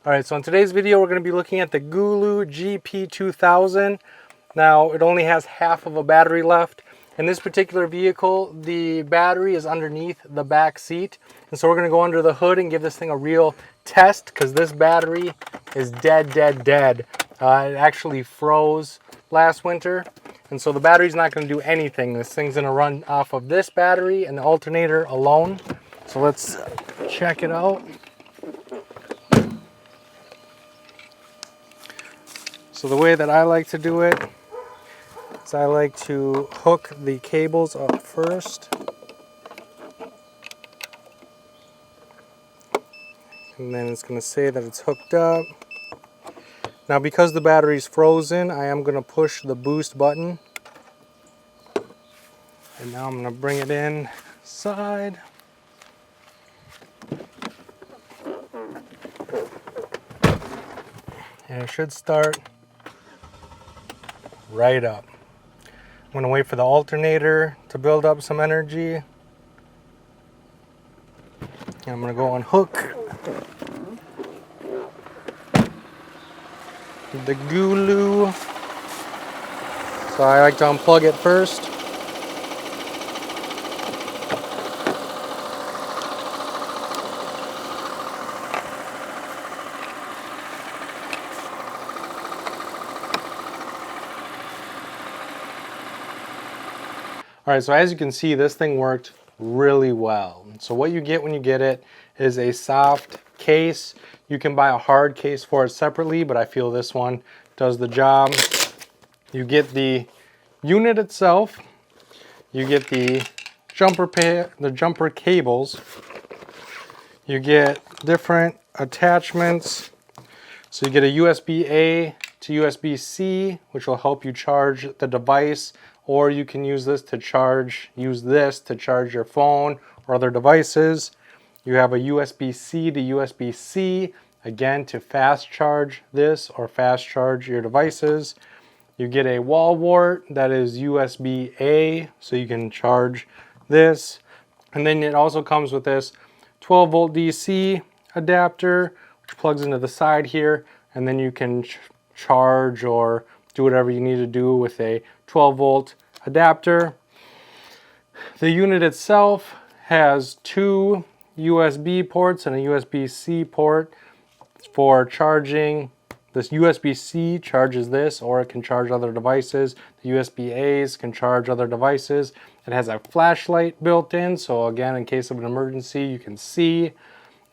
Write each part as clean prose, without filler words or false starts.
Alright, so in today's video we're going to be looking at the GooLoo GP2000. Now it only has half of a battery left. In this particular vehicle, the battery is underneath the back seat. And so we're going to go under the hood and give this thing a real test because this battery is dead. It actually froze last winter. And so the battery's not going to do anything. This thing's going to run off of this battery and the alternator alone. So let's check it out. So the way that I like to do it is I like to hook the cables up first. And then it's going to say that it's hooked up. Now because the battery's frozen, I am going to push the boost button. And now I'm going to bring it inside. And it should start right up. I'm going to wait for the alternator to build up some energy. And I'm going to go unhook the GooLoo. So I like to unplug it first. Alright, so as you can see, this thing worked really well. So what you get when you get it is a soft case. You can buy a hard case for it separately, but I feel this one does the job. You get the unit itself, you get the jumper cables, you get different attachments. So you get a USB-A to USB-C, which will help you charge the device, or you can use this to charge your phone or other devices. You have a USB-C to USB-C, again, to fast charge this or fast charge your devices. You get a wall wart that is USB-A, so you can charge this. And then it also comes with this 12 volt DC adapter, which plugs into the side here, and then you can charge or do whatever you need to do with a 12 volt adapter. The unit itself has two USB ports and a USB-C port for charging. This USB-C charges this, or it can charge other devices. The USB-A's can charge other devices. It has a flashlight built in, so again, in case of an emergency, you can see.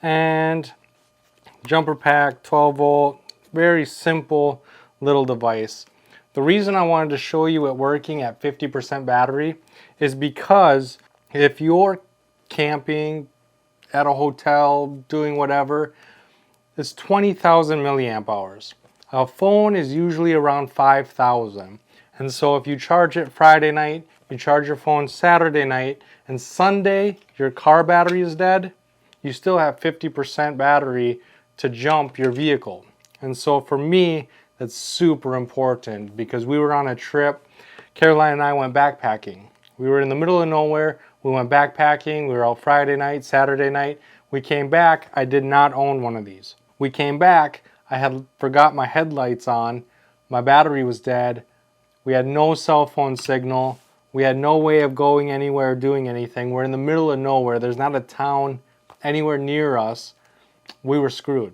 And jumper pack, 12 volt, very simple little device. The reason I wanted to show you it working at 50% battery is because if you're camping at a hotel, doing whatever, it's 20,000 milliamp hours. A phone is usually around 5,000. And so if you charge it Friday night, you charge your phone Saturday night, and Sunday your car battery is dead, you still have 50% battery to jump your vehicle. And so for me, that's super important because we were on a trip. Caroline and I went backpacking. We were in the middle of nowhere. We went backpacking. We were out Friday night, Saturday night. We came back. I did not own one of these. We came back. I had forgot my headlights on. My battery was dead. We had no cell phone signal. We had no way of going anywhere, doing anything. We're in the middle of nowhere. There's not a town anywhere near us. We were screwed.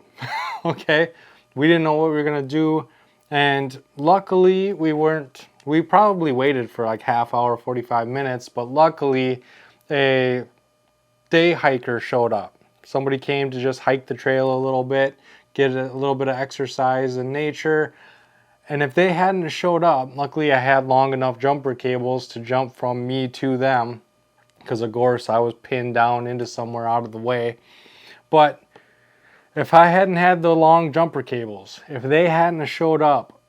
Okay? We didn't know what we were going to do. And luckily, we probably waited for like half hour, 45 minutes, but luckily a day hiker showed up. Somebody came to just hike the trail a little bit, get a little bit of exercise in nature. And if they hadn't showed up, luckily I had long enough jumper cables to jump from me to them, because of course I was pinned down into somewhere out of the way. But if I hadn't had the long jumper cables, if they hadn't showed up,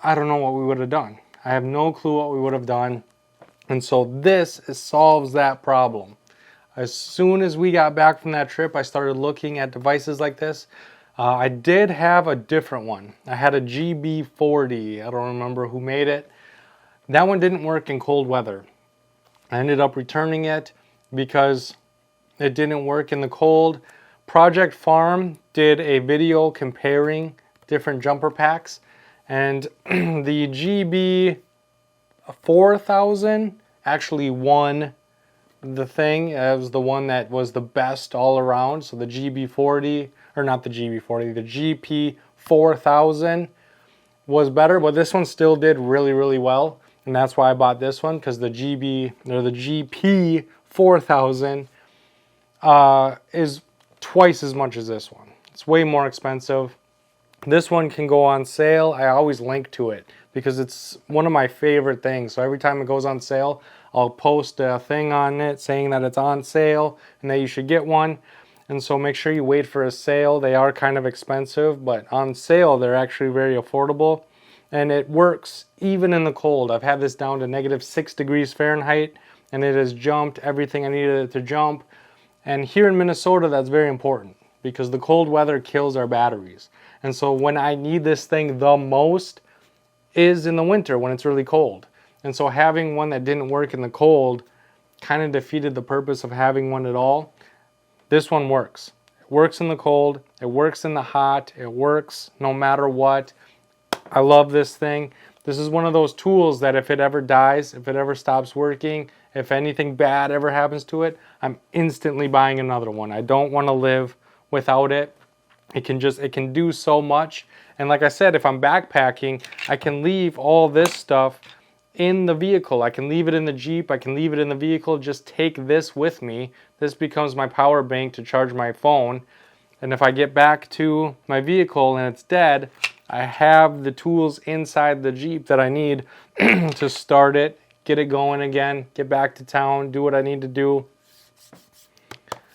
I don't know what we would have done. I have no clue what we would have done. And so this solves that problem. As soon as we got back from that trip, I started looking at devices like this. I did have a different one. I had a GB40. I don't remember who made it. That one didn't work in cold weather. I ended up returning it because it didn't work in the cold. Project Farm did a video comparing different jumper packs, and the GB4000 actually won the thing. It was the one that was the best all around. So the GB40, or not the GB40, the GP4000 was better, but this one still did really, really well. And that's why I bought this one, because the GP4000 is twice as much as this one. It's way more expensive. This one can go on sale. I always link to it because it's one of my favorite things. So every time it goes on sale, I'll post a thing on it saying that it's on sale and that you should get one. And so make sure you wait for a sale. They are kind of expensive, but on sale they're actually very affordable. And it works even in the cold. I've had this down to -6 degrees Fahrenheit and it has jumped everything I needed it to jump. And here in Minnesota, that's very important because the cold weather kills our batteries. And so when I need this thing the most is in the winter when it's really cold. And so having one that didn't work in the cold kind of defeated the purpose of having one at all. This one works. It works in the cold. It works in the hot. It works no matter what. I love this thing. This is one of those tools that if it ever dies, if it ever stops working, if anything bad ever happens to it, I'm instantly buying another one. I don't want to live without it. It can do so much. And like I said, if I'm backpacking, I can leave all this stuff in the vehicle. I can leave it in the Jeep. I can leave it in the vehicle. Just take this with me. This becomes my power bank to charge my phone. And if I get back to my vehicle and it's dead, I have the tools inside the Jeep that I need to start it, get it going again, get back to town, do what I need to do.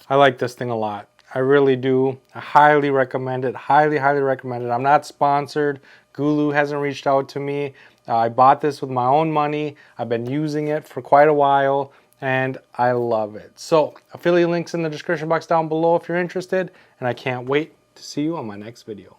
I like this thing a lot. I really do. I highly recommend it. Highly, highly recommend it. I'm not sponsored. GooLoo hasn't reached out to me. I bought this with my own money. I've been using it for quite a while and I love it. So affiliate links in the description box down below if you're interested, and I can't wait to see you on my next video.